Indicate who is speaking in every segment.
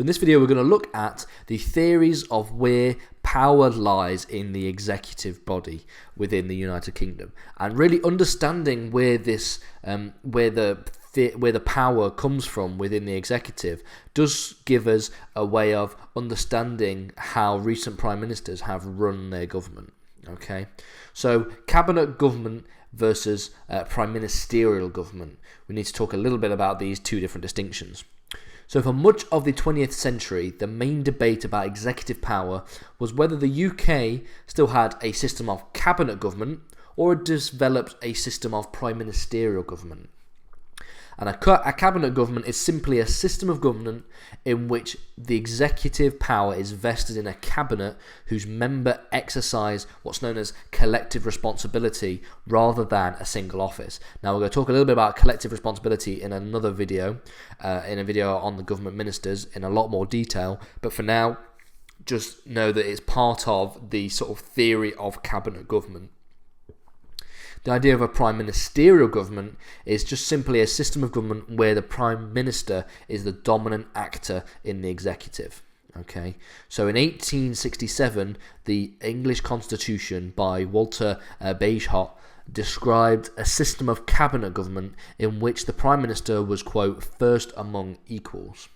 Speaker 1: So in this video, we're going to look at the theories of where power lies in the executive body within the United Kingdom, and really understanding where this, where the power comes from within the executive does give us a way of understanding how recent prime ministers have run their government. Okay, so cabinet government versus prime ministerial government. We need to talk a little bit about these two different distinctions. So for much of the 20th century, the main debate about executive power was whether the UK still had a system of cabinet government or had developed a system of prime ministerial government. And a cabinet government is simply a system of government in which the executive power is vested in a cabinet whose members exercise what's known as collective responsibility rather than a single office. Now, we're going to talk a little bit about collective responsibility in another video, in a video on the government ministers in a lot more detail. But for now, just know that it's part of the sort of theory of cabinet government. The idea of a prime ministerial government is just simply a system of government where the prime minister is the dominant actor in the executive. Okay, so in 1867, the English Constitution by Walter Bagehot described a system of cabinet government in which the prime minister was, quote, first among equals.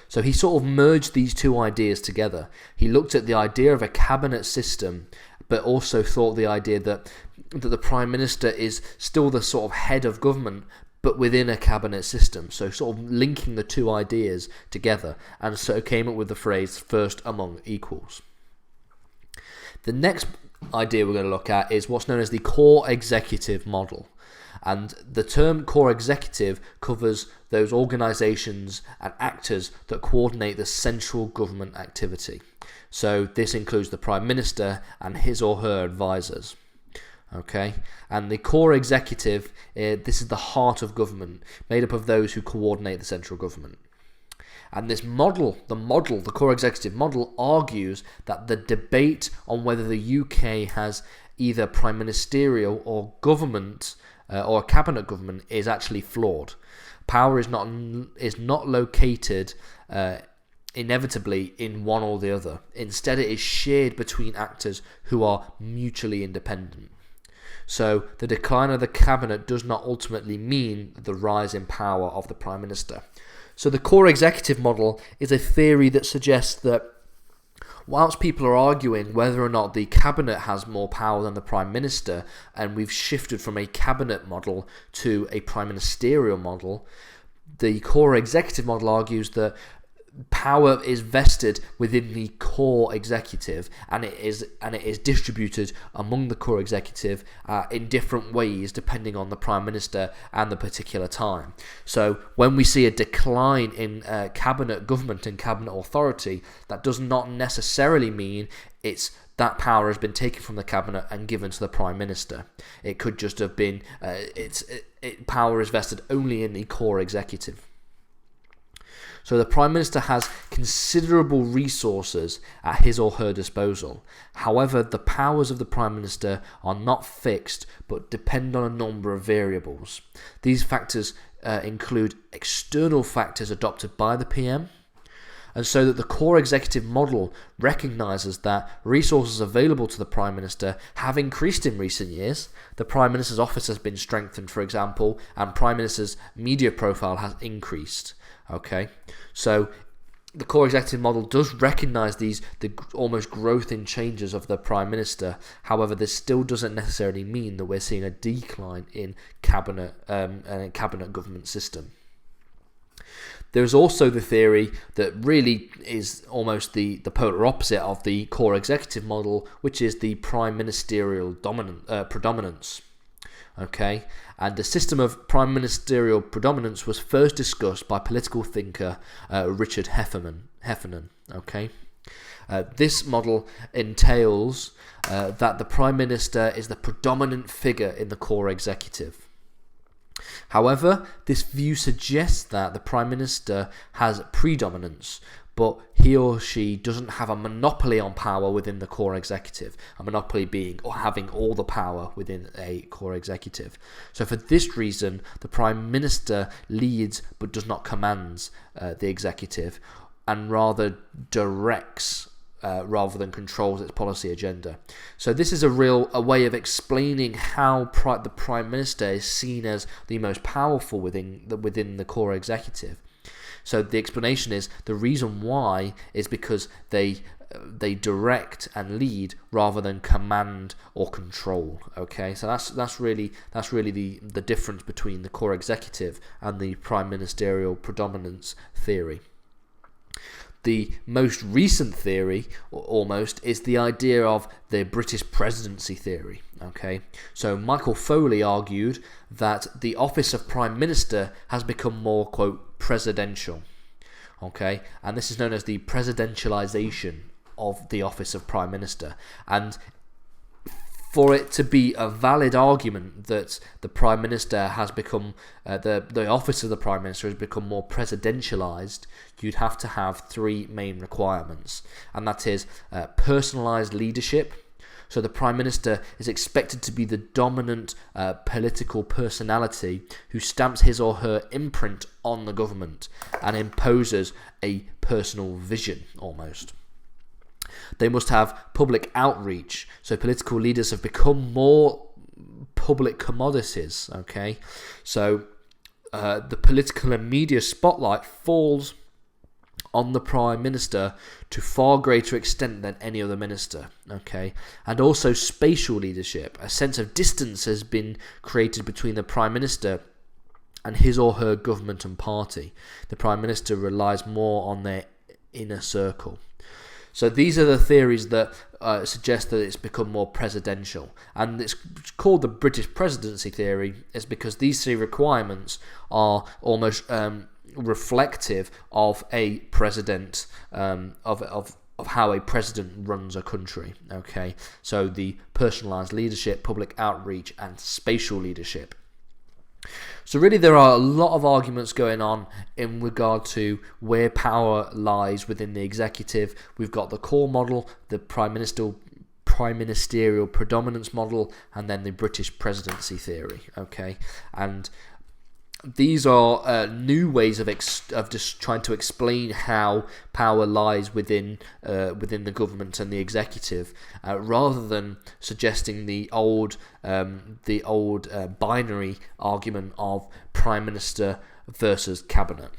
Speaker 1: So he sort of merged these two ideas together. He looked at the idea of a cabinet system, but also thought the idea that the prime minister is still the sort of head of government, but within a cabinet system. So sort of linking the two ideas together, and so came up with the phrase first among equals. The next idea we're going to look at is what's known as the core executive model. And the term core executive covers those organisations and actors that coordinate the central government activity. So this includes the Prime Minister and his or her advisors. Okay, and the core executive, this is the heart of government, made up of those who coordinate the central government. And this model, the core executive model, argues that the debate on whether the UK has either prime ministerial or government or a cabinet government is actually flawed. Power is not located inevitably in one or the other. Instead, it is shared between actors who are mutually independent. So the decline of the cabinet does not ultimately mean the rise in power of the prime minister. So the core executive model is a theory that suggests that whilst people are arguing whether or not the cabinet has more power than the prime minister, and we've shifted from a cabinet model to a prime ministerial model, the core executive model argues that power is vested within the core executive, and it is distributed among the core executive in different ways depending on the prime minister and the particular time. So when we see a decline in cabinet government and cabinet authority, that does not necessarily mean it's that power has been taken from the cabinet and given to the prime minister. It could just have been power is vested only in the core executive. So the Prime Minister has considerable resources at his or her disposal. However, the powers of the Prime Minister are not fixed but depend on a number of variables. These factors include external factors adopted by the PM, and so that the core executive model recognises that resources available to the Prime Minister have increased in recent years. The Prime Minister's office has been strengthened, for example, and Prime Minister's media profile has increased. Okay, so the core executive model does recognise the almost growth in changes of the Prime Minister. However, this still doesn't necessarily mean that we're seeing a decline in cabinet and cabinet government system. There's also the theory that really is almost the polar opposite of the core executive model, which is the prime ministerial predominance. Okay, and the system of prime ministerial predominance was first discussed by political thinker Richard Heffernan. Okay, this model entails that the prime minister is the predominant figure in the core executive. However, this view suggests that the Prime Minister has predominance, but he or she doesn't have a monopoly on power within the core executive, a monopoly being or having all the power within a core executive. So for this reason, the Prime Minister leads but does not command the executive, and rather directs rather than controls its policy agenda. So this is a way of explaining how the Prime Minister is seen as the most powerful within the core executive. So the explanation is the reason why is because they direct and lead rather than command or control. Okay, so that's really the difference between the core executive and the prime ministerial predominance theory. The most recent theory, almost, is the idea of the British presidency theory. Okay, so Michael Foley argued that the office of Prime Minister has become more, quote, presidential. Okay, and this is known as the presidentialization of the office of Prime Minister. And for it to be a valid argument that the Prime Minister has become, the office of the Prime Minister has become more presidentialised, you'd have to have three main requirements. And that is personalised leadership. So the Prime Minister is expected to be the dominant political personality who stamps his or her imprint on the government and imposes a personal vision, almost. They must have public outreach, so political leaders have become more public commodities, okay? So the political and media spotlight falls on the Prime Minister to far greater extent than any other minister, okay? And also spatial leadership. A sense of distance has been created between the Prime Minister and his or her government and party. The Prime Minister relies more on their inner circle. So these are the theories that suggest that it's become more presidential. And it's called the British presidency theory is because these three requirements are almost reflective of a president, of how a president runs a country. Okay, so the personalised leadership, public outreach, and spatial leadership. So really there are a lot of arguments going on in regard to where power lies within the executive. We've got the core model, the prime ministerial predominance model, and then the British presidency theory. Okay, and these are new ways of just trying to explain how power lies within the government and the executive, rather than suggesting the old binary argument of prime minister versus cabinet.